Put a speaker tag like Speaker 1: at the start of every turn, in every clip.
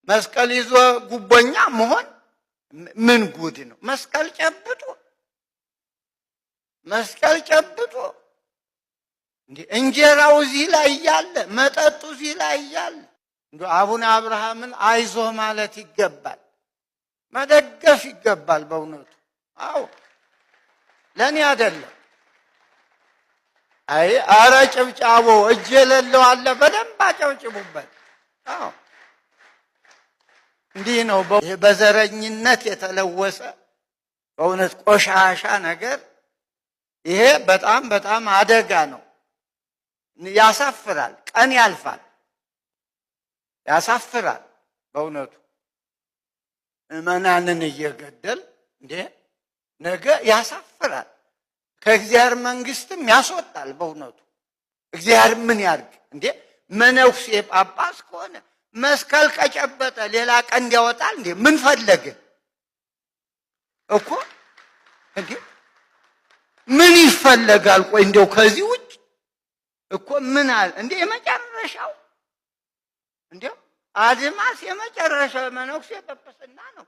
Speaker 1: መስቀል ይዞ ጉቦኛ መሆን ምን ጉድ ነው? መስቀል ጨብጦ እንዴ እንጀራው እዚህ ላይ ያለ መጠጡ እዚህ ላይ ያለ እንዴ አቡነ አብርሃምን አይዞህ ማለት ይገባል፣ መደገፍ ይገባል በእውነቱ። አዎ ለኔ አይደለም። አይ አረ ጭብጫቦ እጅ የሌለው አለ፣ በደንብ አጨብጭቡበት። አዎ እንዲህ ነው በዘረኝነት የተለወሰ በእውነት ቆሻሻ ነገር። ይሄ በጣም በጣም አደጋ ነው። ያሳፍራል። ቀን ያልፋል፣ ያሳፍራል በእውነቱ። ምዕመናንን እየገደል እንዴ ነገ ያሳፍራል። ከእግዚአብሔር መንግስትም ያስወጣል በእውነቱ። እግዚአብሔር ምን ያርግ እንዴ? መነኩሴ ጳጳስ ከሆነ መስቀል ከጨበጠ ሌላ ቀንድ ያወጣል እንዴ? ምን ፈለገ እኮ እንዴ? ምን ይፈለጋል? ቆይ እንደው ከዚህ ውጭ እኮ ምን አለ እንዴ? የመጨረሻው እንዴ አድማስ የመጨረሻው መነኩሴ ጵጵስና ነው።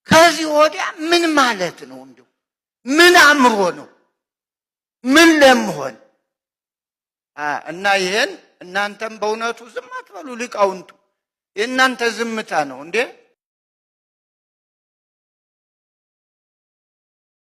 Speaker 1: ከዚህ ወዲያ ምን ማለት ነው? እንደው ምን አምሮ ነው? ምን ለምሆን እና ይሄን እናንተም በእውነቱ ዝም አትበሉ ሊቃውንቱ። የእናንተ ዝምታ ነው እንዴ